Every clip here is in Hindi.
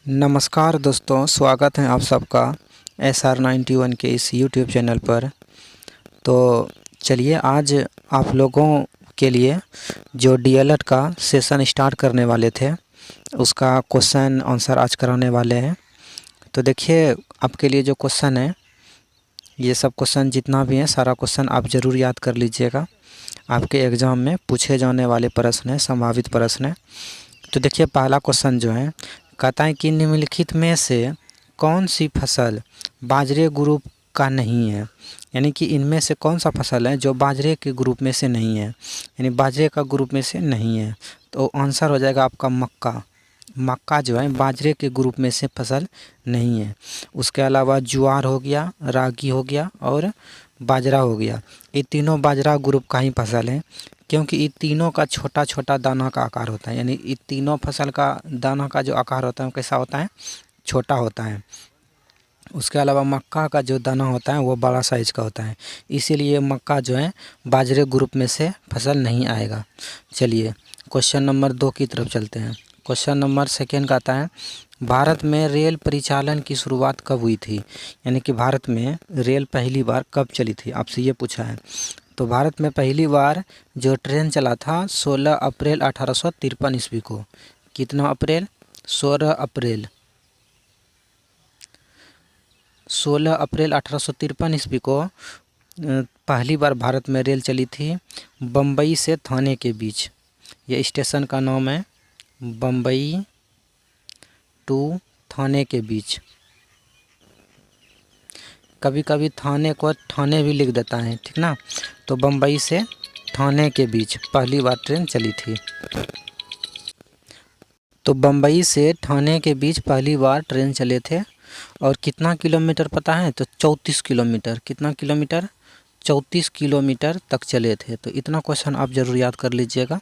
नमस्कार दोस्तों, स्वागत है आप सबका SR91 के इस YouTube चैनल पर। तो चलिए आज आप लोगों के लिए जो DLED का सेशन स्टार्ट करने वाले थे उसका क्वेश्चन आंसर आज कराने वाले हैं। तो देखिए आपके लिए जो क्वेश्चन है, ये सब क्वेश्चन जितना भी है सारा क्वेश्चन आप ज़रूर याद कर लीजिएगा। आपके एग्ज़ाम में पूछे जाने वाले प्रश्न है, संभावित प्रश्न है। तो देखिए पहला क्वेश्चन जो है, कहता है कि निम्नलिखित में से कौन सी फसल बाजरे ग्रुप का नहीं है। यानी कि इनमें से कौन सा फसल है जो बाजरे के ग्रुप में से नहीं है, यानी बाजरे का ग्रुप में से नहीं है। तो आंसर हो जाएगा आपका मक्का। मक्का जो है बाजरे के ग्रुप में से फसल नहीं है। उसके अलावा ज्वार हो गया, रागी हो गया और बाजरा हो गया। ये तीनों बाजरा ग्रुप का ही फसल है, क्योंकि ये तीनों का छोटा छोटा दाना का आकार होता है। यानी ये तीनों फसल का दाना का जो आकार होता है वो कैसा होता है, छोटा होता है। उसके अलावा मक्का का जो दाना होता है वो बड़ा साइज का होता है, इसीलिए मक्का जो है बाजरे ग्रुप में से फसल नहीं आएगा। चलिए क्वेश्चन नंबर 2 की तरफ चलते हैं। क्वेश्चन नंबर 2 का आता है, भारत में रेल परिचालन की शुरुआत कब हुई थी। यानी कि भारत में रेल पहली बार कब चली थी, आपसे ये पूछा है। तो भारत में पहली बार जो ट्रेन चला था 16 अप्रैल 1853 ईस्वी को। कितना अप्रैल? 16 अप्रैल 16 अप्रैल 1853 ईस्वी को पहली बार भारत में रेल चली थी बम्बई से थाने के बीच। ये स्टेशन का नाम है बम्बई टू थाने के बीच। कभी कभी थाने को ठाणे भी लिख देता है, ठीक ना। तो बम्बई से ठाणे के बीच पहली बार ट्रेन चली थी। तो बम्बई से ठाणे के बीच पहली बार ट्रेन चले थे। और कितना किलोमीटर पता है? तो 34 किलोमीटर। कितना किलोमीटर? 34 किलोमीटर तक चले थे। तो इतना क्वेश्चन आप ज़रूर याद कर लीजिएगा।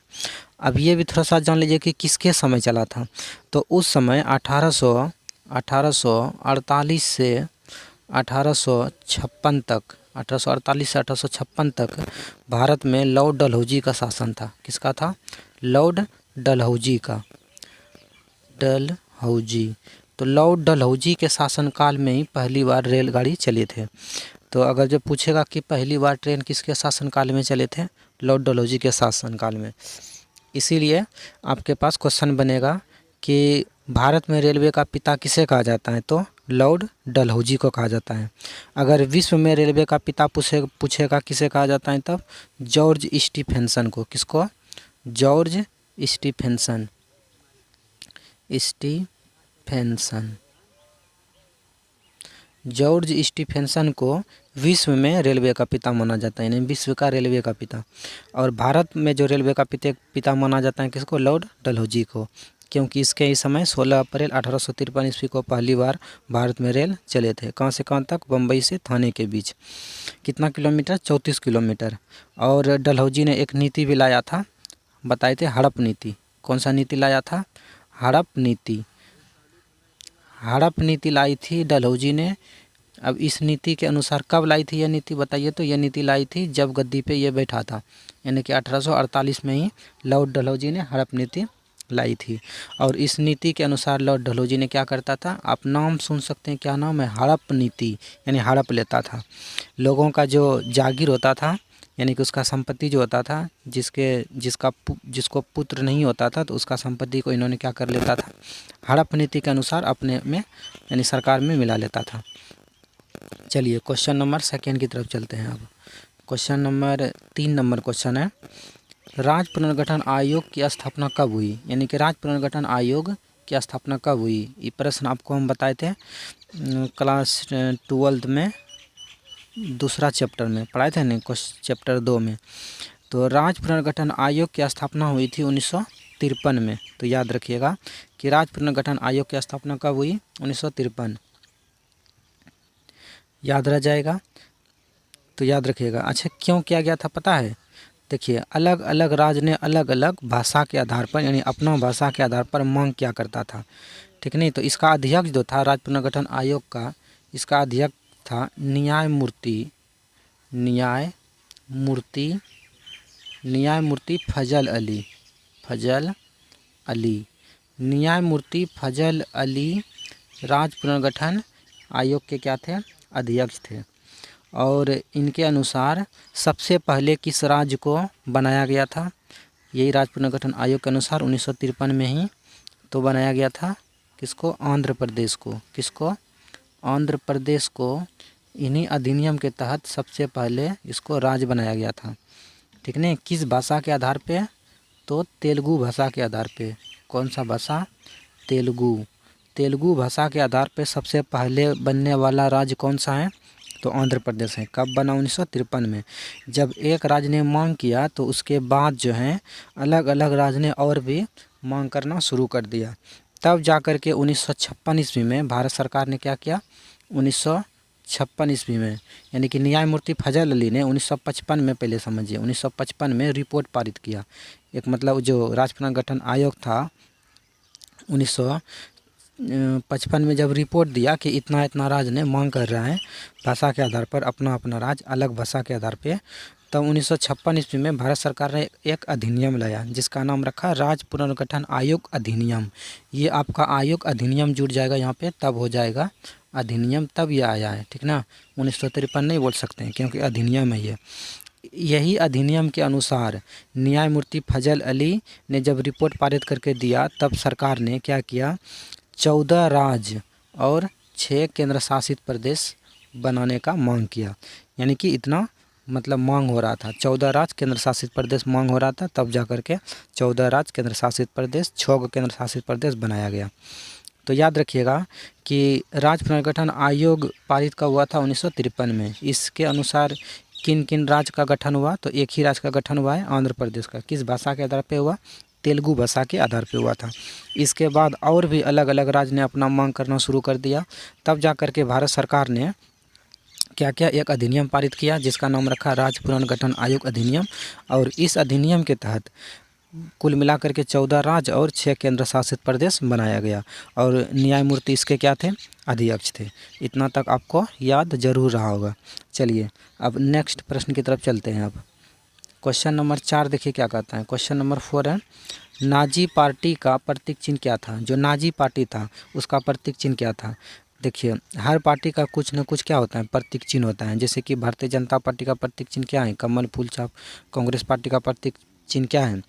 अब ये भी थोड़ा सा जान लीजिए कि किसके समय चला था। तो उस समय 1848 से 1856 तक, 1848 से 1856 तक भारत में लॉर्ड डलहौजी का शासन था। किसका था? लॉर्ड डलहौजी का। डलहौजी। तो लॉर्ड डलहौजी के शासनकाल में ही पहली बार रेलगाड़ी चले थे। तो अगर जब पूछेगा कि पहली बार ट्रेन किसके शासनकाल में चले थे, लॉर्ड डलहौजी के शासनकाल में। इसीलिए आपके पास क्वेश्चन बनेगा कि भारत में रेलवे का पिता किसे कहा जाता है, तो लॉर्ड डलहौजी को कहा जाता है। अगर विश्व में रेलवे का पिता पूछेगा किसे कहा जाता है, तब जॉर्ज स्टीफेंसन को। किसको? George Stephenson. जॉर्ज स्टीफेंसन को विश्व में रेलवे का पिता माना जाता है, यानी विश्व का रेलवे का पिता। और भारत में जो रेलवे का पिता माना जाता है किसको? लॉर्ड डलहौजी को, क्योंकि इसके इस समय 16 अप्रैल 1853 ईस्वी को पहली बार भारत में रेल चले थे। कहाँ से कहाँ तक? बम्बई से थाने के बीच। कितना किलोमीटर? 34 किलोमीटर। और डलहौजी ने एक नीति भी लाया था, बताए थे, हड़प नीति। कौन सा नीति लाया था? हड़प नीति। हड़प नीति लाई थी डलहौजी ने। अब इस नीति के अनुसार कब लाई थी यह नीति, बताइए। तो यह नीति लाई थी जब गद्दी पे ये बैठा था, यानी कि 1848 में ही लॉर्ड डलहौजी ने हड़प नीति लाई थी। और इस नीति के अनुसार लॉर्ड डलहौजी ने क्या करता था, आप नाम सुन सकते हैं, क्या नाम है? हड़प नीति। यानी हड़प लेता था लोगों का जो जागीर होता था, यानी कि उसका संपत्ति जो होता था, जिसको पुत्र नहीं होता था, तो उसका संपत्ति को इन्होंने क्या कर लेता था, हड़प नीति के अनुसार अपने में, यानी सरकार में मिला लेता था। चलिए क्वेश्चन नंबर 2 की तरफ चलते हैं। अब क्वेश्चन नंबर 3 नंबर क्वेश्चन है, राज्य पुनर्गठन आयोग की स्थापना कब हुई। यानी कि राज्य पुनर्गठन आयोग की स्थापना कब हुई। ये प्रश्न आपको हम बताए थे क्लास 12 में, दूसरा चैप्टर में पढ़ाए थे ना, चैप्टर 2 में। तो राज्य पुनर्गठन आयोग की स्थापना हुई थी 1953 में। तो याद रखिएगा कि राज्य पुनर्गठन आयोग की स्थापना कब हुई? 1953। याद रह जाएगा, तो याद रखिएगा। अच्छा, क्यों किया गया था पता है? देखिए, अलग अलग राज्य ने अलग अलग भाषा के आधार पर, यानी अपना भाषा के आधार पर मांग क्या करता था, ठीक नहीं। तो इसका अध्यक्ष जो था राज्य पुनर्गठन आयोग का, इसका अध्यक्ष था न्यायमूर्ति फजल अली। न्यायमूर्ति फजल अली राज्य पुनर्गठन आयोग के क्या थे, अध्यक्ष थे। और इनके अनुसार सबसे पहले किस राज्य को बनाया गया था, यही राज्य पुनर्गठन आयोग के अनुसार 1953 में ही तो बनाया गया था। किसको, आंध्र प्रदेश को। किसको, आंध्र प्रदेश को इन्हीं अधिनियम के तहत सबसे पहले इसको राज्य बनाया गया था। ठीक नहीं, किस भाषा के आधार पे, तो तेलुगु भाषा के आधार पे। कौन सा भाषा, तेलुगु। तेलुगु भाषा के आधार पे सबसे पहले बनने वाला राज्य कौन सा है, तो आंध्र प्रदेश है। कब बना, 1953 में। जब एक राज्य ने मांग किया तो उसके बाद जो है अलग अलग राज्य ने और भी मांग करना शुरू कर दिया। तब जाकर के 1956 ईस्वी में भारत सरकार ने क्या किया, 1956 ईस्वी में, यानी कि न्यायमूर्ति फजल अली ने 1955 में, पहले समझिए 1955 में रिपोर्ट पारित किया। एक मतलब जो राज्य पुनर्गठन आयोग था 1955 में जब रिपोर्ट दिया कि इतना इतना राज्य ने मांग कर रहा है भाषा के आधार पर अपना अपना राज्य अलग भाषा के आधार पे, तब 1956 ईस्वी में भारत सरकार ने एक अधिनियम लाया जिसका नाम रखा राज्य पुनर्गठन आयोग अधिनियम। ये आपका आयोग अधिनियम जुड़ जाएगा यहाँ पे, तब हो जाएगा अधिनियम, तब ये आया है। ठीक ना, 1953 नहीं बोल सकते हैं क्योंकि अधिनियम है ये। यही अधिनियम के अनुसार न्यायमूर्ति फजल अली ने जब रिपोर्ट पारित करके दिया तब सरकार ने क्या किया, 14 राज्य और 6 केंद्र शासित प्रदेश बनाने का मांग किया। यानी कि इतना मतलब मांग हो रहा था, 14 राज्य केंद्र शासित प्रदेश मांग हो रहा था, तब जाकर के 14 राज्य केंद्र शासित प्रदेश, 6 केंद्र शासित प्रदेश बनाया गया। तो याद रखिएगा कि राज्य पुनर्गठन आयोग पारित कब हुआ था, 1953 में। इसके अनुसार किन किन राज्य का गठन हुआ, तो एक ही राज्य का गठन हुआ है, आंध्र प्रदेश का। किस भाषा के आधार पे हुआ, तेलुगु भाषा के आधार पे हुआ था। इसके बाद और भी अलग अलग राज्य ने अपना मांग करना शुरू कर दिया। तब जाकर के भारत सरकार ने क्या क्या, एक अधिनियम पारित किया जिसका नाम रखा राज्य पुनर्गठन आयोग अधिनियम। और इस अधिनियम के तहत कुल मिलाकर के 14 राज्य और 6 केंद्र शासित प्रदेश बनाया गया और न्यायमूर्ति इसके क्या थे, अध्यक्ष थे। इतना तक आपको याद जरूर रहा होगा। चलिए अब नेक्स्ट प्रश्न की तरफ चलते हैं। अब क्वेश्चन नंबर 4 देखिए क्या कहता है। क्वेश्चन नंबर 4 है, नाजी पार्टी का प्रतीक चिन्ह क्या था। जो नाजी पार्टी था उसका प्रतीक चिन्ह क्या था। देखिए हर पार्टी का कुछ न कुछ क्या होता है, प्रतीक चिन्ह होता है। जैसे कि भारतीय जनता पार्टी का प्रतीक चिन्ह क्या है, कमल फूल छाप। कांग्रेस पार्टी का प्रतीक चिन्ह क्या है,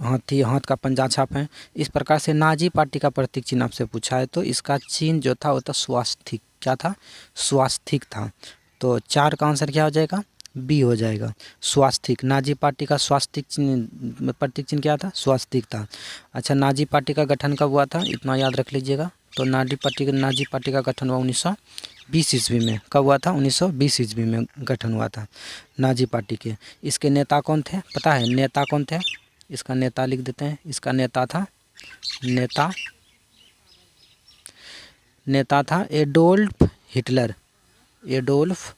हाथी, हाथ का पंजा छाप है। इस प्रकार से नाजी पार्टी का प्रतीक चिन्ह आपसे पूछा है तो इसका चिन्ह जो था वो था स्वास्तिक। क्या था, स्वास्तिक था। तो 4 का आंसर क्या हो जाएगा, बी हो जाएगा, स्वास्तिक। नाजी पार्टी का स्वास्तिक चिन्ह, प्रतीक चिन्ह क्या था, स्वास्तिक था। अच्छा, नाजी पार्टी का गठन कब हुआ था, इतना याद रख लीजिएगा। तो नाजी पार्टी का गठन हुआ 1920 ईस्वी में। कब हुआ था, 1920 ईस्वी में गठन हुआ था नाजी पार्टी के। इसके नेता कौन थे, पता है नेता कौन थे, इसका नेता लिख देते हैं। इसका नेता था एडोल्फ हिटलर। Adolf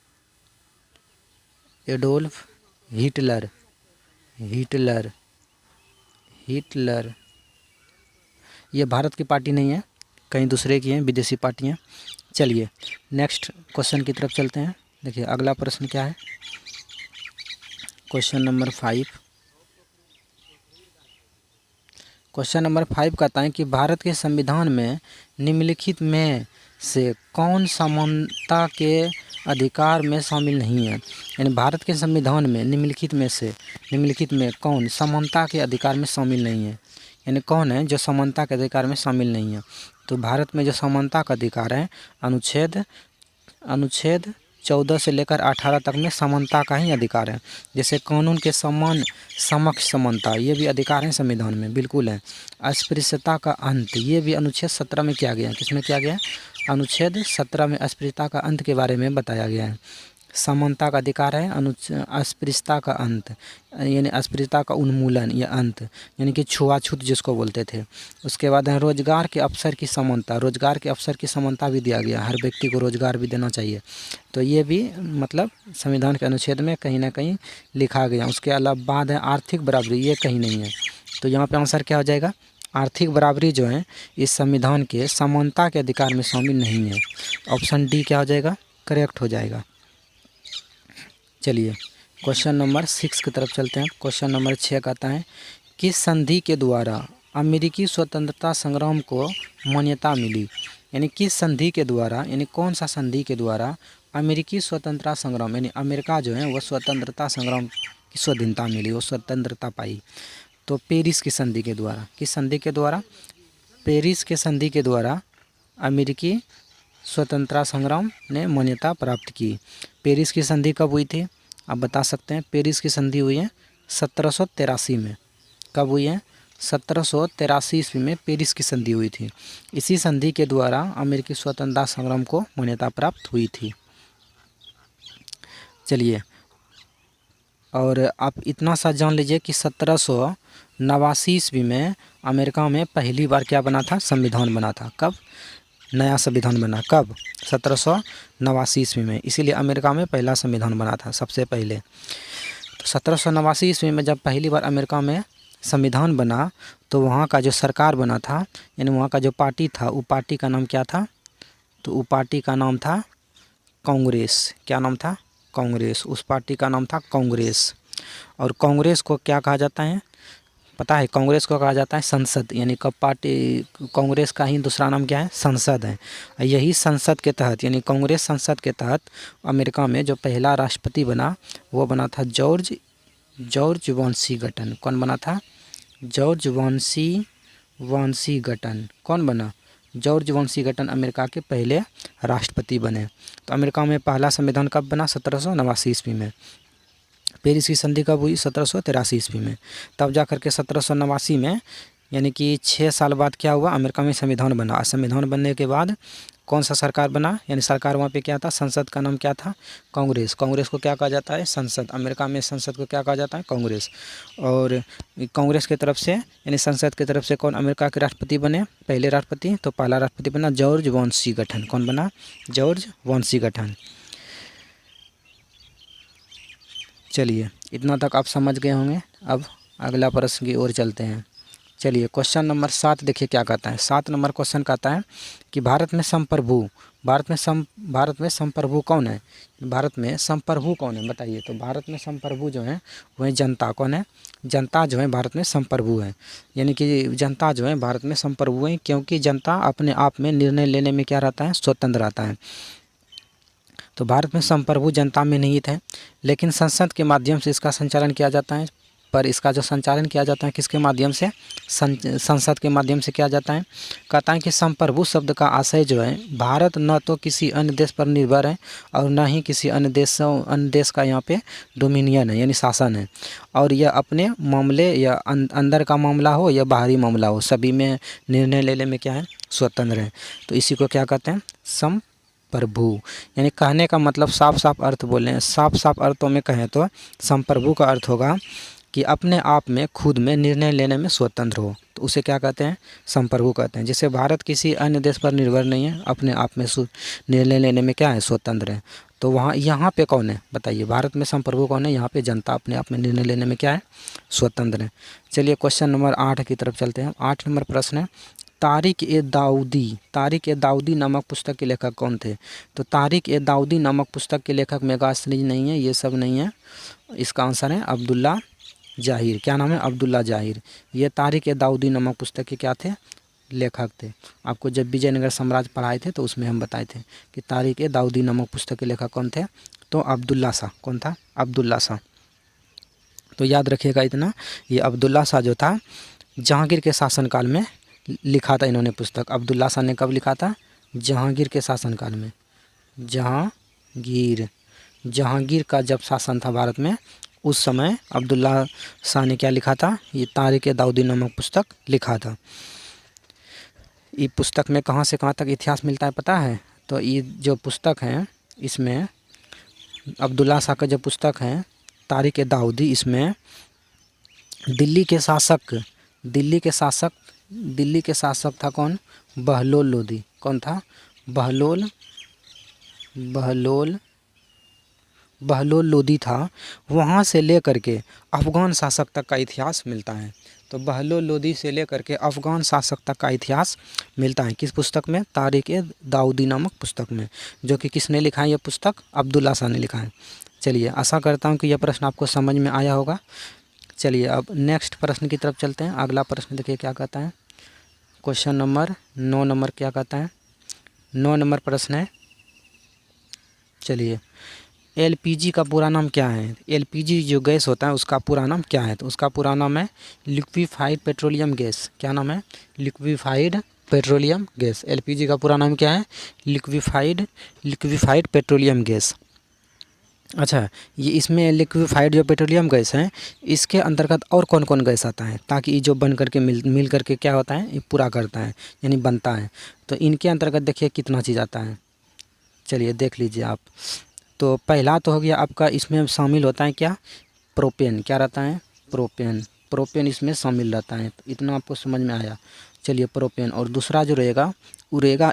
Hitler. ये भारत की पार्टी नहीं है, कहीं दूसरे की है, विदेशी पार्टी हैं। चलिए नेक्स्ट क्वेश्चन की तरफ चलते हैं। देखिए अगला प्रश्न क्या है, क्वेश्चन नंबर 5। क्वेश्चन नंबर 5 कहता है कि भारत के संविधान में निम्नलिखित में से कौन समानता के अधिकार में शामिल नहीं है। यानी भारत के संविधान में निम्नलिखित में कौन समानता के अधिकार में शामिल नहीं है, यानी कौन है जो समानता के अधिकार में शामिल नहीं है। तो भारत में जो समानता का अधिकार है, अनुच्छेद 14 से लेकर 18 तक में समानता का ही अधिकार है। जैसे कानून के समान समक्ष समानता, ये भी अधिकार है संविधान में, बिल्कुल है। अस्पृश्यता का अंत, ये भी अनुच्छेद 17 में किया गया है। किसमें किया गया है, अनुच्छेद 17 में अस्पृश्यता का अंत के बारे में बताया गया है। समानता का अधिकार है, अस्पृश्यता का अंत यानी अस्पृश्यता का उन्मूलन या अंत, यानी कि छुआछूत जिसको बोलते थे। उसके बाद है रोजगार के अवसर की समानता, रोजगार के अवसर की समानता भी दिया गया, हर व्यक्ति को रोजगार भी देना चाहिए। तो ये भी मतलब संविधान के अनुच्छेद में कहीं ना कहीं लिखा गया। उसके अलावा बाद है आर्थिक बराबरी, ये कहीं नहीं है। तो यहाँ पर आंसर क्या हो जाएगा, आर्थिक बराबरी जो है इस संविधान के समानता के अधिकार में शामिल नहीं है। ऑप्शन डी क्या हो जाएगा, करेक्ट हो जाएगा। चलिए क्वेश्चन नंबर 6 की तरफ चलते हैं। क्वेश्चन नंबर 6 कहता है, किस संधि के द्वारा अमेरिकी स्वतंत्रता संग्राम को मान्यता मिली, यानी किस संधि के द्वारा, यानी कौन सा संधि के द्वारा अमेरिकी स्वतंत्रता संग्राम, यानी अमेरिका जो है वो स्वतंत्रता संग्राम की स्वाधीनता मिली, वो स्वतंत्रता पाई। तो पेरिस की संधि के द्वारा, किस संधि के द्वारा, पेरिस के संधि के द्वारा अमेरिकी स्वतंत्रता संग्राम ने मान्यता प्राप्त की। पेरिस की संधि कब हुई थी, आप बता सकते हैं। पेरिस की संधि हुई है 1783 में। कब हुई है, 1783 ईस्वी में पेरिस की संधि हुई थी। इसी संधि के द्वारा अमेरिकी स्वतंत्रता संग्राम को मान्यता प्राप्त हुई थी। चलिए, और आप इतना सा जान लीजिए कि 1789 ईस्वी में अमेरिका में पहली बार क्या बना था, संविधान बना था। कब, नया संविधान बना, कब, 1789 ईस्वी में। इसीलिए अमेरिका में पहला संविधान बना था सबसे पहले। तो 1789 ईस्वी में जब पहली बार अमेरिका में संविधान बना तो वहाँ का जो सरकार बना था, यानी वहाँ का जो पार्टी था, वो पार्टी का नाम क्या था, तो वो पार्टी का नाम था कांग्रेस। क्या नाम था, कांग्रेस। उस पार्टी का नाम था कांग्रेस। और कांग्रेस को क्या कहा जाता है, पता है, कांग्रेस को कहा जाता है संसद, यानी कब पार्टी, कांग्रेस का ही दूसरा नाम क्या है, संसद है। यही संसद के तहत, यानी कांग्रेस संसद के तहत अमेरिका में जो पहला राष्ट्रपति बना वो बना था जॉर्ज वाशिंगटन। कौन बना था, जॉर्ज वाशिंगटन। कौन बना, जॉर्ज वाशिंगटन अमेरिका के पहले राष्ट्रपति बने। तो अमेरिका में पहला संविधान कब बना, 1789 ईस्वी में। पेरिस की संधि कब हुई, 1783 ईस्वी में। तब जा कर के 1789 में, यानी कि 6 साल बाद क्या हुआ, अमेरिका में संविधान बना। संविधान बनने के बाद कौन सा सरकार बना, यानी सरकार वहाँ पे क्या था, संसद का नाम क्या था, कांग्रेस। कांग्रेस को क्या कहा जाता है, संसद। अमेरिका में संसद को क्या कहा जाता है, कांग्रेस। और कांग्रेस की तरफ से, यानी संसद की तरफ से कौन अमेरिका के राष्ट्रपति बने, पहले राष्ट्रपति, तो पहला राष्ट्रपति बना जॉर्ज वाशिंगटन। कौन बना, जॉर्ज वाशिंगटन। चलिए, इतना तक आप समझ गए होंगे। अब अगला प्रश्न की ओर चलते हैं। चलिए, क्वेश्चन नंबर 7 देखिए क्या कहता है। 7 नंबर क्वेश्चन कहता है कि भारत में संप्रभु कौन है, भारत में संप्रभु कौन है, बताइए। तो भारत में संप्रभु जो है वह जनता। कौन है, जनता जो है भारत में संप्रभु है, यानी कि जनता जो है भारत में संप्रभु है, क्योंकि जनता अपने आप में निर्णय लेने में क्या रहता है, स्वतंत्र रहता है। तो भारत में संप्रभु जनता में निहित है, लेकिन संसद के माध्यम से इसका संचालन किया जाता है। पर इसका जो संचालन किया जाता है किसके माध्यम से, संसद के माध्यम से किया जाता है। कहता है कि संप्रभु शब्द का आशय जो है, भारत न तो किसी अन्य देश पर निर्भर है और न ही किसी अन्य देश का यहाँ पे डोमिनियन है, यानी शासन है। और यह अपने मामले या अंदर का मामला हो या बाहरी मामला हो, सभी में निर्णय लेने में क्या है, स्वतंत्र है। तो इसी को क्या कहते हैं, संप्रभु। यानी कहने का मतलब साफ साफ अर्थ बोले हैं, साफ साफ अर्थों में कहें तो संप्रभु का अर्थ होगा कि अपने आप में खुद में निर्णय लेने में स्वतंत्र हो, तो उसे क्या कहते हैं, संप्रभु कहते हैं। जैसे भारत किसी अन्य देश पर निर्भर नहीं है, अपने आप में निर्णय लेने में क्या है, स्वतंत्र है। तो वहाँ यहाँ पे कौन है, बताइए, भारत में संप्रभु कौन है, यहाँ पे जनता अपने आप में निर्णय लेने में क्या है, स्वतंत्र है। चलिए क्वेश्चन नंबर 8 की तरफ चलते हैं। 8 नंबर प्रश्न है, तारिक ए दाऊदी नामक पुस्तक के लेखक कौन थे। तो तारिक ए दाऊदी नामक पुस्तक के लेखक मेगा सीरीज नहीं है, ये सब नहीं है। इसका आंसर है अब्दुल्ला जाहिर। क्या नाम है, अब्दुल्ला जाहिर। ये तारिक ए दाऊदी नामक पुस्तक के क्या थे, लेखक थे। आपको जब विजयनगर साम्राज्य पढ़ाए थे तो उसमें हम बताए थे कि तारिक ए दाऊदी नामक पुस्तक के लेखक कौन थे, तो अब्दुल्ला शाह। कौन था, अब्दुल्ला शाह। तो याद रखिएगा इतना, ये अब्दुल्ला शाह जो था जहांगीर के शासनकाल में लिखा था इन्होंने पुस्तक। अब्दुल्ला शाह ने कब लिखा था, जहांगीर के शासनकाल में। जहांगीर का जब शासन था भारत में, उस समय अब्दुल्ला शाह ने क्या लिखा था, ये तारिक ए दाऊदी नामक पुस्तक लिखा था। ये पुस्तक में कहाँ से कहाँ तक इतिहास मिलता है पता है, तो ये जो पुस्तक है इसमें अब्दुल्ला शाह का जो पुस्तक है तारिक ए दाऊदी, इसमें दिल्ली के शासक था कौन, बहलोल लोदी। कौन था, बहलोल लोदी था। वहाँ से लेकर के अफ़गान शासक तक का इतिहास मिलता है। तो बहलोल लोदी से लेकर के अफ़गान शासक तक का इतिहास मिलता है किस पुस्तक में, तारिक ए दाऊदी नामक पुस्तक में, जो कि किसने लिखा है, यह पुस्तक अब्दुल्ला शाह ने लिखा है। चलिए, आशा करता हूँ कि यह प्रश्न आपको समझ में आया होगा। चलिए अब नेक्स्ट प्रश्न की तरफ चलते हैं। अगला प्रश्न देखिए क्या कहता है। क्वेश्चन नंबर 9 नंबर क्या कहता है, 9 नंबर प्रश्न है। चलिए, एलपीजी का पूरा नाम क्या है? एलपीजी जो गैस होता है उसका पूरा नाम क्या है? तो उसका पूरा नाम है लिक्विफाइड पेट्रोलियम गैस। क्या नाम है? Liquefied petroleum gas. एलपीजी का पूरा नाम क्या है? Liquefied petroleum gas. अच्छा, ये इसमें लिक्विफाइड जो पेट्रोलियम गैस है इसके अंतर्गत और कौन कौन गैस आता है, ताकि ये जो बन करके मिल करके क्या होता है, ये पूरा करता है यानी बनता है। तो इनके अंतर्गत देखिए कितना चीज़ आता है, चलिए देख लीजिए आप। तो पहला तो हो गया आपका, इसमें शामिल होता है क्या? प्रोपेन। क्या रहता है? प्रोपेन। प्रोपेन इसमें शामिल रहता है, तो इतना आपको समझ में आया। चलिए प्रोपेन। और दूसरा जो रहेगा वो रहेगा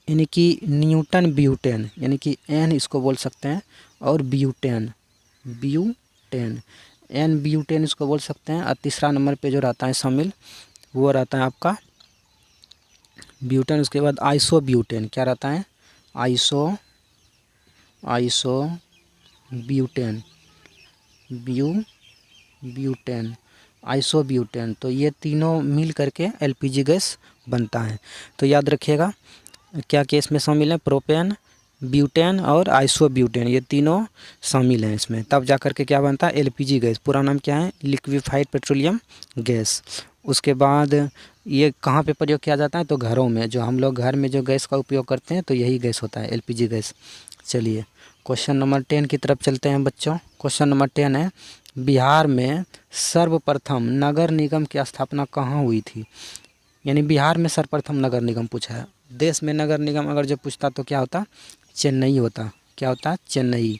यानी कि न्यूटन ब्यूटेन, यानी कि एन इसको बोल सकते हैं, और ब्यूटेन एन ब्यूटेन इसको बोल सकते हैं। और तीसरा नंबर पे जो रहता है शामिल वो रहता है आपका ब्यूटेन। उसके बाद आइसो ब्यूटेन। क्या रहता है? Iso butane iso butane. तो ये तीनों मिल करके एलपीजी गैस बनता है। तो याद रखिएगा क्या केस में शामिल है? प्रोपेन, ब्यूटेन और आइसो ब्यूटेन, ये तीनों शामिल हैं इसमें, तब जा कर के क्या बनता है? LPG gas. पूरा नाम क्या है? Liquefied petroleum gas. उसके बाद ये कहाँ पे प्रयोग किया जाता है? तो घरों में, जो हम लोग घर में जो गैस का उपयोग करते हैं तो यही गैस होता है, एलपीजी गैस। चलिए क्वेश्चन नंबर 10 की तरफ चलते हैं बच्चों। क्वेश्चन नंबर 10 है, बिहार में सर्वप्रथम नगर निगम की स्थापना कहाँ हुई थी? यानी बिहार में सर्वप्रथम नगर निगम पूछा है। देश में नगर निगम अगर जो पूछता तो क्या होता? चेन्नई होता। क्या होता? चेन्नई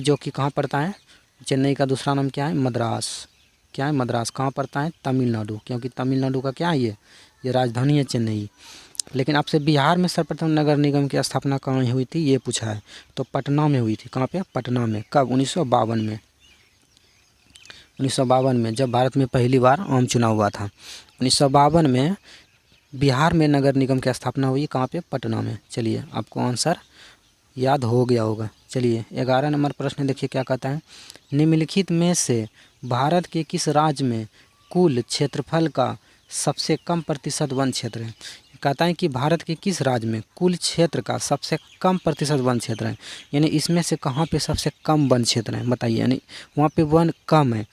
जो कि कहाँ पड़ता है? चेन्नई का दूसरा नाम क्या है? मद्रास। क्या है? मद्रास। कहाँ पड़ता है? तमिलनाडु, क्योंकि तमिलनाडु का क्या है? ये राजधानी है चेन्नई। लेकिन आपसे बिहार में सर्वप्रथम नगर निगम की स्थापना कहाँ हुई थी ये पूछा है, तो पटना में हुई थी। कहाँ पे? पटना में। कब? 1952 में। 1952 में जब भारत में पहली बार आम चुनाव हुआ था, 1952 में बिहार में नगर निगम की स्थापना हुई। कहाँ पे? पटना में। चलिए आपको आंसर याद हो गया होगा। चलिए 11 नंबर प्रश्न देखिए क्या कहता है, निम्नलिखित में से भारत के किस राज्य में कुल क्षेत्रफल का सबसे कम प्रतिशत वन क्षेत्र है? कहता है कि भारत के किस राज्य में कुल क्षेत्र का सबसे कम प्रतिशत वन क्षेत्र है, यानी इसमें से कहाँ पे सबसे कम वन क्षेत्र है बताइए, यानी वहाँ पे वन कम है।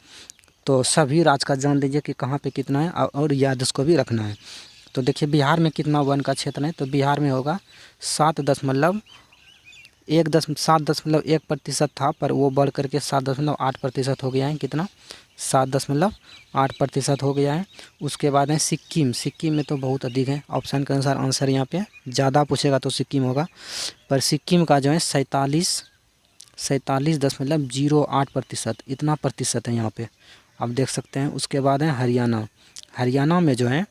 तो सभी राज्य का जान लीजिए कि कहाँ पे कितना है और याद उसको भी रखना है। तो देखिए बिहार में कितना वन का क्षेत्र है, तो बिहार में होगा 7.1% था, पर वो बढ़ करके 7.8% हो गया है। कितना? 7.8% हो गया है। उसके बाद है सिक्किम। सिक्किम में तो बहुत अधिक है, ऑप्शन के अनुसार आंसर यहाँ पे ज़्यादा पूछेगा तो सिक्किम होगा, पर सिक्किम का जो है 47.08%, इतना प्रतिशत है यहाँ पे, आप देख सकते हैं। उसके बाद है हरियाणा। हरियाणा में जो है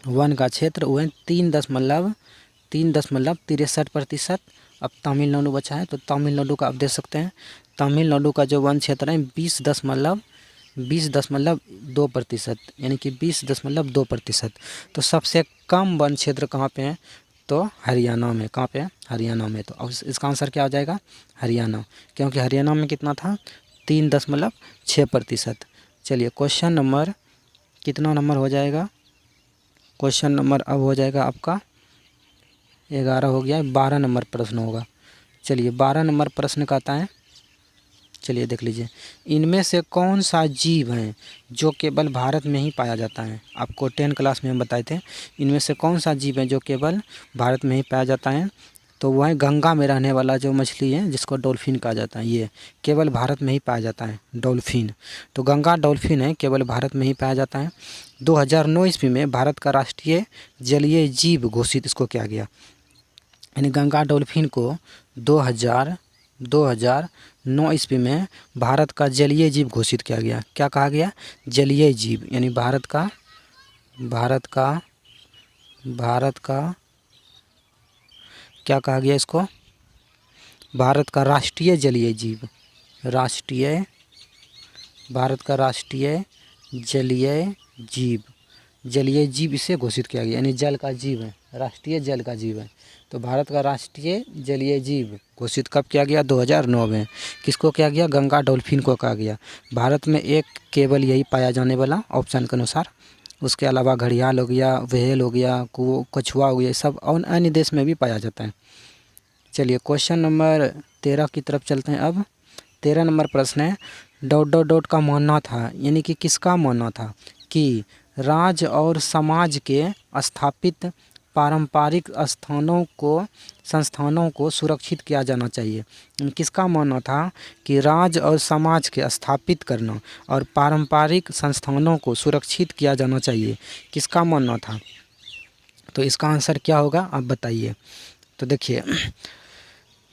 वन का क्षेत्र वो है 3.63%। अब तमिलनाडु बचा है, तो तमिलनाडु का आप देख सकते हैं, तमिलनाडु का जो वन क्षेत्र है 20.2%, यानी कि 20.2%। तो सबसे कम वन क्षेत्र कहाँ पे है? तो हरियाणा में। कहाँ पे है? हरियाणा में। तो अब इसका आंसर क्या हो जाएगा? हरियाणा, क्योंकि हरियाणा में कितना था? 3.6%। चलिए क्वेश्चन नंबर कितना नंबर हो जाएगा? क्वेश्चन नंबर अब हो जाएगा आपका 11 हो गया, 12 नंबर प्रश्न होगा। चलिए 12 नंबर प्रश्न कहता है, चलिए देख लीजिए, इनमें से कौन सा जीव है जो केवल भारत में ही पाया जाता है? आपको 10 क्लास में हम बताए थे, इनमें से कौन सा जीव है जो केवल भारत में ही पाया जाता है? तो वह है गंगा में रहने वाला जो मछली है जिसको डॉल्फिन कहा जाता है, ये केवल भारत में ही पाया जाता है, डॉल्फिन। तो गंगा डॉल्फिन है, केवल भारत में ही पाया जाता है। 2009 ईस्वी में भारत का राष्ट्रीय जलीय जीव घोषित इसको किया गया, यानी गंगा डॉल्फिन को 2009 ईस्वी में भारत का जलीय जीव घोषित किया गया। क्या कहा गया? जलीय जीव, यानी भारत का क्या कहा गया इसको? भारत का राष्ट्रीय जलीय जीव, भारत का राष्ट्रीय जलीय जीव इसे घोषित किया गया, यानी जल का जीव है, राष्ट्रीय जल का जीव है। तो भारत का राष्ट्रीय जलीय जीव घोषित कब किया गया? 2009 में। किसको किया गया? गंगा डॉल्फिन को कहा गया। भारत में एक केवल यही पाया जाने वाला, ऑप्शन के अनुसार उसके अलावा घड़ियाल हो गया, व्हेल हो गया, कछुआ हो गया, सब और अन्य देश में भी पाया जाता है। चलिए क्वेश्चन नंबर 13 की तरफ चलते हैं। अब 13 नंबर प्रश्न है, डॉट डॉट डॉट का मानना था, यानी कि किसका मानना था कि राज्य और समाज के स्थापित पारंपरिक संस्थानों को सुरक्षित किया जाना चाहिए। किसका मानना था कि राज्य और समाज के स्थापित करना और पारंपरिक संस्थानों को सुरक्षित किया जाना चाहिए, किसका मानना था? तो इसका आंसर क्या होगा आप बताइए। तो देखिए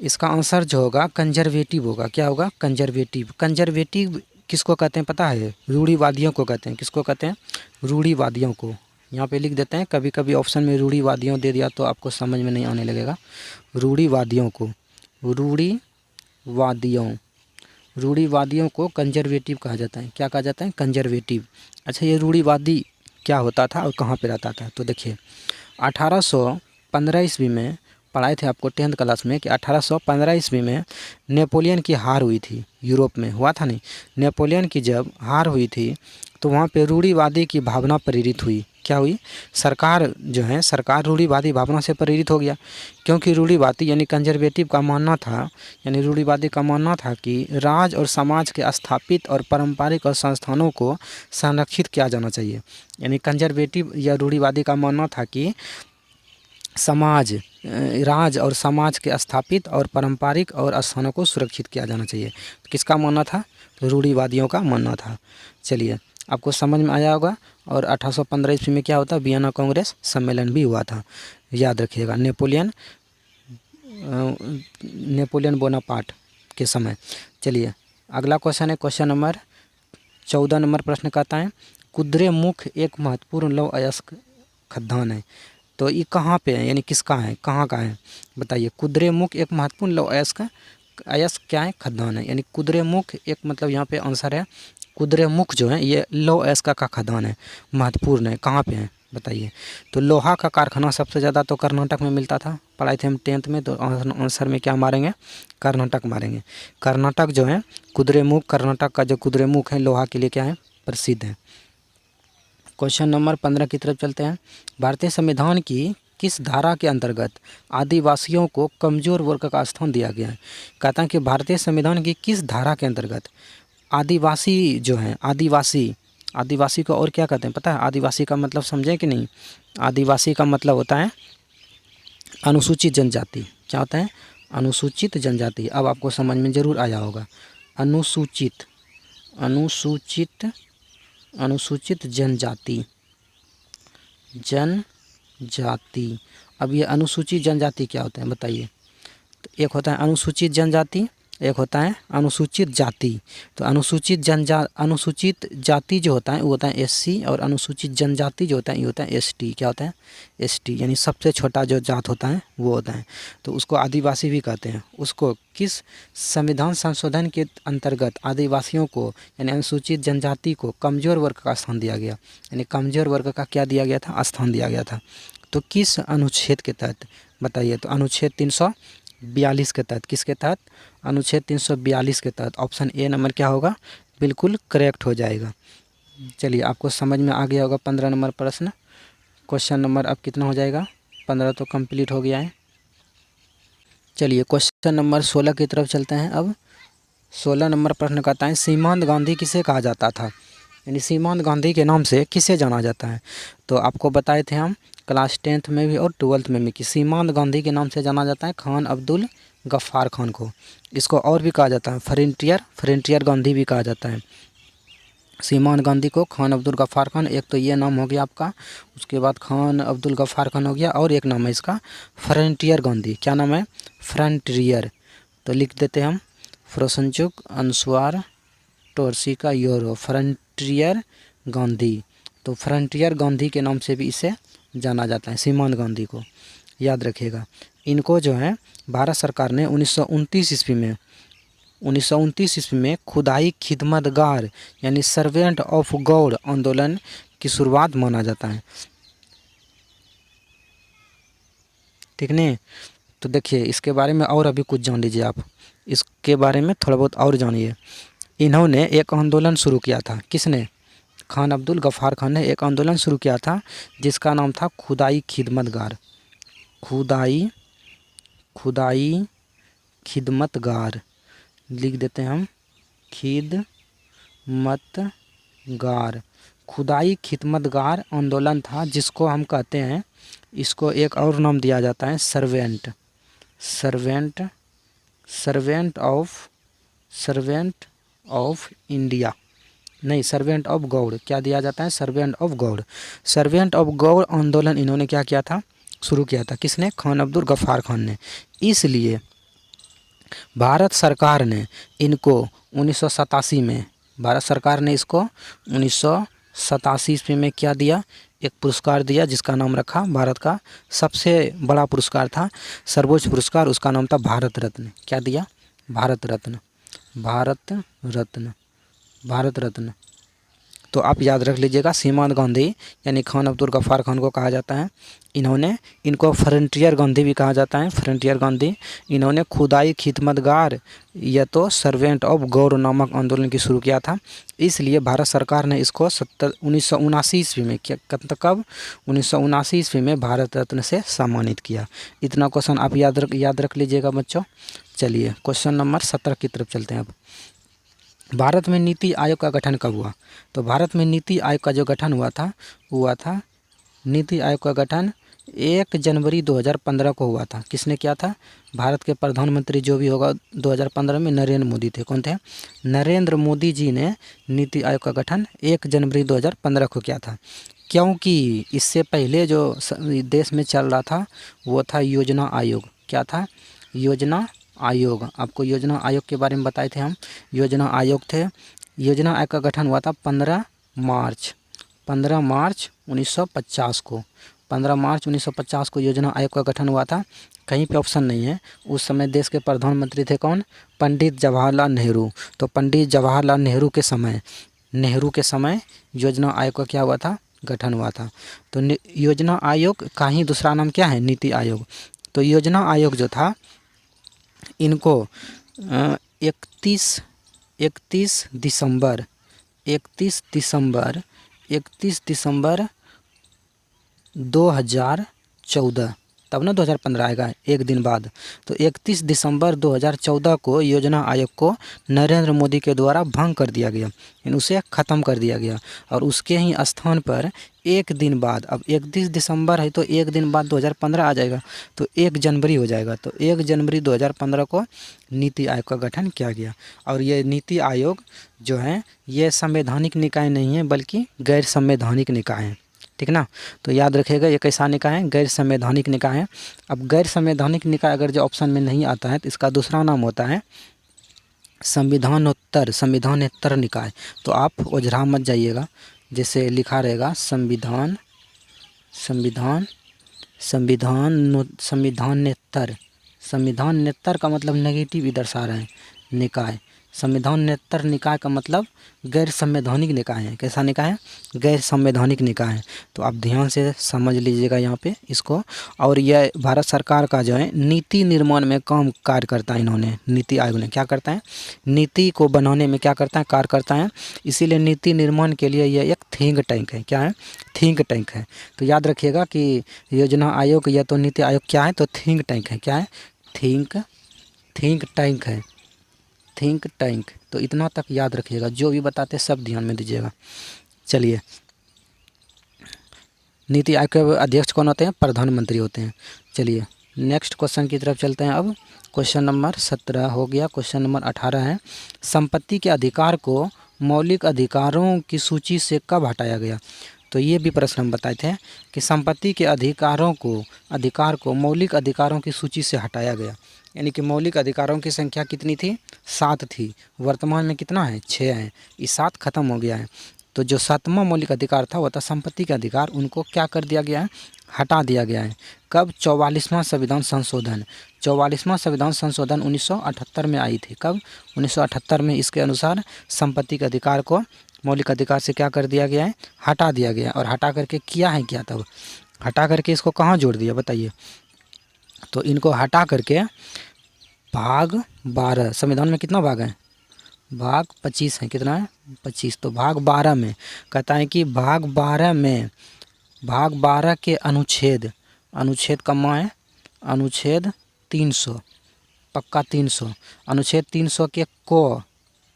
इसका आंसर जो होगा कंजर्वेटिव होगा। क्या होगा? कंजर्वेटिव। कंजर्वेटिव किसको कहते हैं पता है? रूढ़िवादियों को कहते हैं। किसको कहते हैं? रूढ़िवादियों को। यहाँ पे लिख देते हैं, कभी कभी ऑप्शन में रूढ़िवादियों दे दिया तो आपको समझ में नहीं आने लगेगा। रूढ़िवादियों को, रूढ़िवादियों को कंजर्वेटिव कहा जाता है। क्या कहा जाता है? कंजर्वेटिव। अच्छा, ये रूढ़िवादी क्या होता था और कहाँ पे रहता था? तो देखिए 1815 ईस्वी में पढ़ाए थे आपको 10th क्लास में कि 1815 ईस्वी में नेपोलियन की हार हुई थी। यूरोप में हुआ था नहीं, नेपोलियन की जब हार हुई थी तो वहाँ पे रूढ़िवादी की भावना प्रेरित हुई। क्या हुई? सरकार जो है, सरकार रूढ़िवादी भावना से प्रेरित हो गया, क्योंकि रूढ़िवादी यानी कंजर्वेटिव का मानना था, यानी रूढ़िवादी का मानना था कि राज्य और समाज के स्थापित और पारंपरिक और संस्थानों को संरक्षित किया जाना चाहिए। यानी कंजर्वेटिव या रूढ़िवादी का मानना था कि राज्य और समाज के स्थापित और पारंपरिक और स्थानों को सुरक्षित किया जाना चाहिए। तो किसका मानना था? तो रूढ़िवादियों का मानना था। चलिए आपको समझ में आया होगा। और 1815 ईस्वी में क्या होता? वियना कांग्रेस सम्मेलन भी हुआ था, याद रखिएगा, नेपोलियन बोनापार्ट के समय। चलिए अगला क्वेश्चन है, क्वेश्चन नंबर 14 नंबर प्रश्न कहता है, कुद्रेमुख एक महत्वपूर्ण लौह अयस्क खदान है। तो ये कहाँ पे है, यानी किसका है, कहाँ का है बताइए। कुद्रेमुख एक महत्वपूर्ण लौह अयस्क क्या है? खदान है। यानी कुद्रेमुख एक मतलब यहाँ पे आंसर है कुद्रेमुख जो है ये लौह अयस्क का खदान है, महत्वपूर्ण है। कहाँ पे है बताइए। तो लोहा का कारखाना सबसे ज़्यादा तो कर्नाटक में मिलता था, पढ़ाए थे हम 10th में। तो आंसर में क्या मारेंगे? कर्नाटक मारेंगे। कर्नाटक जो है कुद्रेमुख, कर्नाटक का जो कुद्रेमुख है लोहा के लिए क्या है? प्रसिद्ध है। क्वेश्चन नंबर 15 की तरफ चलते हैं। भारतीय संविधान की किस धारा के अंतर्गत आदिवासियों को कमजोर वर्ग का स्थान दिया गया है? कहता है कि भारतीय संविधान की किस धारा के अंतर्गत आदिवासी जो हैं, आदिवासी को और क्या कहते हैं पता है? आदिवासी का मतलब समझें कि नहीं? आदिवासी का मतलब होता है अनुसूचित जनजाति। क्या होता है? अनुसूचित जनजाति। अब आपको समझ में ज़रूर आया होगा। अनुसूचित जनजाति। अब ये अनुसूचित जनजाति क्या होता है बताइए। तो एक होता है अनुसूचित जनजाति, एक होता है अनुसूचित जाति। तो अनुसूचित जाति जो होता है वो होता है एससी, और अनुसूचित जनजाति जो होता है ये होता है एसटी। क्या होता है? एसटी, यानी सबसे छोटा जो जात होता है वो होता है। तो उसको आदिवासी भी कहते हैं। उसको किस संविधान संशोधन के अंतर्गत आदिवासियों को यानी अनुसूचित जनजाति को कमज़ोर वर्ग का स्थान दिया गया? यानी कमज़ोर वर्ग का क्या दिया गया था? स्थान दिया गया था। तो किस अनुच्छेद के तहत बताइए। तो अनुच्छेद 342 के तहत। किसके तहत? अनुच्छेद 342 के तहत। ऑप्शन ए नंबर क्या होगा? बिल्कुल करेक्ट हो जाएगा। चलिए आपको समझ में आ गया होगा 15 नंबर प्रश्न। क्वेश्चन नंबर अब कितना हो जाएगा? 15 तो कंप्लीट हो गया है। चलिए क्वेश्चन नंबर 16 की तरफ चलते हैं। अब 16 नंबर प्रश्न कहता है, सीमांत गांधी किसे कहा जाता था? यानी सीमांत गांधी के नाम से किसे जाना जाता है? तो आपको बताए थे हम क्लास 10th में भी और 12th में भी कि सीमांत गांधी के नाम से जाना जाता है खान अब्दुल गफ्फार खान को। इसको और भी कहा जाता है फ्रंटियर गांधी भी कहा जाता है। सीमांत गांधी को खान अब्दुल गफ्फार खान, एक तो ये नाम हो गया आपका, उसके बाद खान अब्दुल गफ्फार खान हो गया, और एक नाम है इसका फ्रंटियर गांधी। क्या नाम है? फ्रंटियर। तो लिख देते हैं हम फ्रोसनचुक अनुस्वार टोरसिका यूरो, फ्रंटियर गांधी। तो फ्रंटियर गांधी के नाम से भी इसे जाना जाता है, सीमांत गांधी को, याद रखिएगा। इनको जो है भारत सरकार ने 1929 ईस्वी में खुदाई खिदमतगार यानी सर्वेंट ऑफ गॉड आंदोलन की शुरुआत माना जाता है। ठीक नहीं? तो देखिए इसके बारे में और अभी कुछ जान लीजिए आप, इसके बारे में थोड़ा बहुत और जानिए। इन्होंने एक आंदोलन शुरू किया था। किसने? खान अब्दुल गफ़ार खान ने एक आंदोलन शुरू किया था जिसका नाम था खुदाई खिदमतगार। खुदाई खिदमतगार लिख देते हैं हम, खिदमतगार। खुदाई खिदमतगार आंदोलन था जिसको हम कहते हैं, इसको एक और नाम दिया जाता है सर्वेंट ऑफ इंडिया, नहीं सर्वेंट ऑफ गॉड, क्या दिया जाता है, servant of God. Servant of God आंदोलन इन्होंने क्या किया था, शुरू किया था। किसने? खान अब्दुल गफ़ार खान ने। इसलिए भारत सरकार ने इनको 1987 में, भारत सरकार ने इसको 1987 ईस्वी में क्या दिया, एक पुरस्कार दिया जिसका नाम रखा, भारत का सबसे बड़ा पुरस्कार था, सर्वोच्च पुरस्कार, उसका नाम था भारत रत्न। क्या दिया? भारत रत्न। भारत रत्न। तो आप याद रख लीजिएगा, सीमांत गांधी यानी खान अब्दुल गफ़ार खान को कहा जाता है, इनको फ्रंटियर गांधी भी कहा जाता है, फ्रंटियर गांधी। इन्होंने खुदाई खिदमतगार या तो सर्वेंट ऑफ गॉड नामक आंदोलन की शुरू किया था। इसलिए भारत सरकार ने इसको 1979 ईस्वी में, कब 1979 ईस्वी में भारत रत्न से सम्मानित किया। इतना क्वेश्चन आप याद रख लीजिएगा बच्चों। चलिए क्वेश्चन नंबर 17 की तरफ चलते हैं। अब भारत में नीति आयोग का गठन कब हुआ? तो भारत में नीति आयोग का जो गठन हुआ था नीति आयोग का गठन 1 जनवरी 2015 को हुआ था। किसने किया था? भारत के प्रधानमंत्री जो भी होगा 2015 में नरेंद्र मोदी थे। कौन थे? नरेंद्र मोदी जी ने नीति आयोग का गठन 1 जनवरी 2015 को किया था। क्योंकि इससे पहले जो देश में चल रहा था वो था योजना आयोग। क्या था? योजना आयोग। आपको योजना आयोग के बारे में बताए थे हम, योजना आयोग थे। योजना आयोग का गठन हुआ था 15 मार्च 1950 को। 15 मार्च 1950 को योजना आयोग का गठन हुआ था। कहीं पे ऑप्शन नहीं है। उस समय देश के प्रधानमंत्री थे कौन? पंडित जवाहरलाल नेहरू। तो पंडित जवाहरलाल नेहरू के समय योजना आयोग का क्या हुआ था? गठन हुआ था। तो योजना आयोग का ही दूसरा नाम क्या है? नीति आयोग। तो योजना आयोग जो था इनको 31 दिसंबर 2014, तब ना 2015 आएगा एक दिन बाद। तो 31 दिसंबर 2014 को योजना आयोग को नरेंद्र मोदी के द्वारा भंग कर दिया गया, यानी उसे ख़त्म कर दिया गया। और उसके ही स्थान पर एक दिन बाद, अब 31 दिसंबर है तो एक दिन बाद 2015 आ जाएगा, तो 1 जनवरी हो जाएगा। तो 1 जनवरी 2015 को नीति आयोग का गठन किया गया। और ये नीति आयोग जो है ये संवैधानिक निकाय नहीं है बल्कि गैर संवैधानिक निकाय है। ठीक ना? तो याद रखिएगा ये कैसा निकाय है? गैर संवैधानिक निकाय है। अब गैर संवैधानिक निकाय अगर जो ऑप्शन में नहीं आता है तो इसका दूसरा नाम होता है संविधानेतर निकाय। तो आप ओझरा मत जाइएगा, जैसे लिखा रहेगा संविधानेतर का मतलब नेगेटिव ही दर्शा रहे हैं निकाय। संविधानेतर निकाय का मतलब गैर संवैधानिक निकाय है। कैसा निकाय है? गैर संवैधानिक निकाय है। तो आप ध्यान से समझ लीजिएगा यहाँ पे इसको। और यह भारत सरकार का जो है नीति निर्माण में कार्य करता है। इन्होंने नीति आयोग ने क्या करता है? नीति को बनाने में क्या करता है? कार्य करता है। इसीलिए नीति निर्माण के लिए यह एक थिंक टैंक है। क्या है? थिंक टैंक है। तो याद रखिएगा कि योजना आयोग या तो नीति आयोग क्या है? तो थिंक टैंक है। क्या है? थिंक टैंक है। Think tank. तो इतना तक याद रखिएगा, जो भी बताते सब ध्यान में दीजिएगा। चलिए, नीति आयोग के अध्यक्ष कौन होते हैं? प्रधानमंत्री होते हैं। चलिए नेक्स्ट क्वेश्चन की तरफ चलते हैं। अब क्वेश्चन नंबर 17 हो गया। क्वेश्चन नंबर 18 है, संपत्ति के अधिकार को मौलिक अधिकारों की सूची से कब हटाया गया? तो ये भी प्रश्न हम बताए थे कि संपत्ति के अधिकार को मौलिक अधिकारों की सूची से हटाया गया। यानी कि मौलिक अधिकारों की संख्या कितनी थी? 7 थी। वर्तमान में कितना है? 6 है। ये 7 खत्म हो गया है। तो जो 7वां मौलिक अधिकार था वो था संपत्ति का अधिकार, उनको क्या कर दिया गया है? हटा दिया गया है। कब? 44वां संविधान संशोधन। 44वां संविधान संशोधन 1978 में आई थी। कब? 1978 में। इसके अनुसार संपत्ति के अधिकार को मौलिक अधिकार से क्या कर दिया गया है? हटा दिया गया। और हटा करके किया है क्या? तब हटा करके इसको कहाँ जोड़ दिया बताइए? तो इनको हटा करके भाग 12, संविधान में कितना भाग है? भाग 25 है, कितना है 25। तो भाग 12 में कहता है कि भाग 12 में भाग 12 के अनुच्छेद, अनुच्छेद का मान है अनुच्छेद 300, पक्का 300, अनुच्छेद 300 के को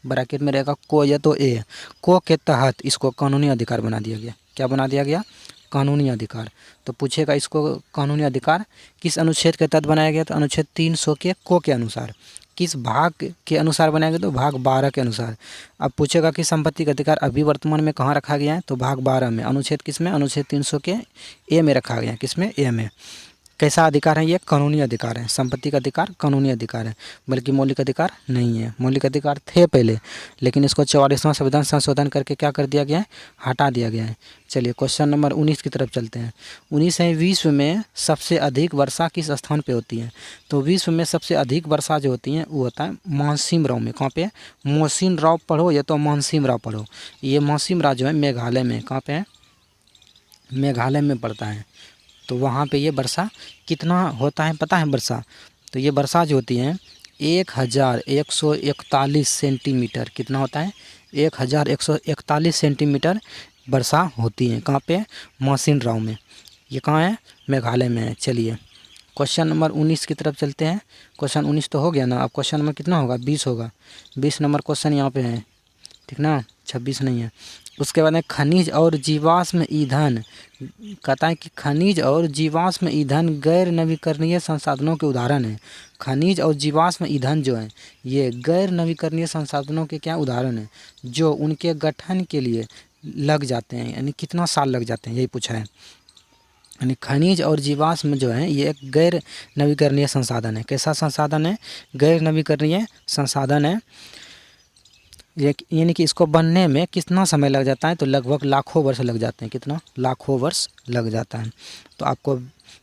ब्रैकेट में रहेगा को या तो ए, को के तहत इसको कानूनी अधिकार बना दिया गया। क्या बना दिया गया? कानूनी अधिकार। तो पूछेगा इसको कानूनी अधिकार किस अनुच्छेद के तहत बनाया गया? तो अनुच्छेद 300 के को के अनुसार। किस भाग के अनुसार बनाया गया? तो भाग 12 के अनुसार। अब पूछेगा कि संपत्ति का अधिकार अभी वर्तमान में कहाँ रखा गया है? तो भाग 12 में। अनुच्छेद किस में? अनुच्छेद 300 के ए में रखा गया है। किस में? ए में। कैसा अधिकार है? ये कानूनी अधिकार है। संपत्ति का अधिकार कानूनी अधिकार है, बल्कि मौलिक अधिकार नहीं है। मौलिक अधिकार थे पहले, लेकिन इसको 44वां संविधान संशोधन करके क्या कर दिया गया है? हटा दिया गया है। चलिए क्वेश्चन नंबर 19 की तरफ चलते हैं। 19 है, विश्व में सबसे अधिक वर्षा किस स्थान पे होती है? तो विश्व में सबसे अधिक वर्षा जो होती है वो होता है मानसिम राव में। कहाँ पे? मोहसिन राव पढ़ो या तो मानसिम राव पढ़ो। ये मानसिम राव जो है मेघालय में। कहाँ पे है? मेघालय में पड़ता है। तो वहाँ पे ये वर्षा कितना होता है पता है? वर्षा, तो ये वर्षा जो होती है 1141 सेंटीमीटर। कितना होता है? 1141 सेंटीमीटर वर्षा होती है। कहाँ पे? मासिन राव में। ये कहाँ है? मेघालय में है। चलिए क्वेश्चन नंबर 19 की तरफ चलते हैं। क्वेश्चन 19 तो हो गया ना, अब क्वेश्चन नंबर कितना होगा? 20 होगा। 20 नंबर क्वेश्चन यहाँ पे है, ठीक ना, 26 नहीं है। उसके बाद में खनिज और जीवाश्म ईंधन। कहता है कि खनिज और जीवाश्म ईंधन गैर नवीकरणीय संसाधनों के उदाहरण हैं। खनिज और जीवाश्म ईंधन जो हैं ये गैर नवीकरणीय संसाधनों के क्या उदाहरण हैं? जो उनके गठन के लिए लग जाते हैं, यानी कितना साल लग जाते हैं, यही पूछा है। यानी खनिज और जीवाश्म जो है ये एक गैर नवीकरणीय संसाधन है। कैसा संसाधन है? गैर नवीकरणीय संसाधन है। यानी कि इसको बनने में कितना समय लग जाता है? तो लगभग लाखों वर्ष लग जाते हैं। कितना? लाखों वर्ष लग जाता है। तो आपको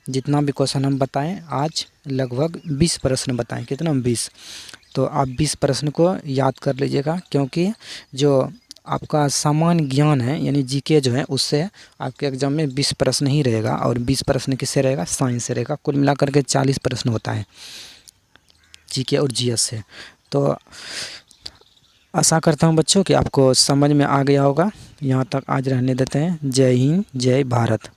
जितना भी क्वेश्चन हम बताएं आज, लगभग 20 प्रश्न बताएं। कितना? 20। तो आप 20 प्रश्न को याद कर लीजिएगा, क्योंकि जो आपका सामान्य ज्ञान है यानी जीके जो है उससे आपके एग्जाम में 20 प्रश्न ही रहेगा। और 20 प्रश्न किससे रहेगा? साइंस से रहेगा। कुल मिलाकर के 40 प्रश्न होता है जीके और जीएस से। तो आशा करता हूँ बच्चों कि आपको समझ में आ गया होगा। यहाँ तक आज रहने देते हैं। जय हिंद, जय भारत।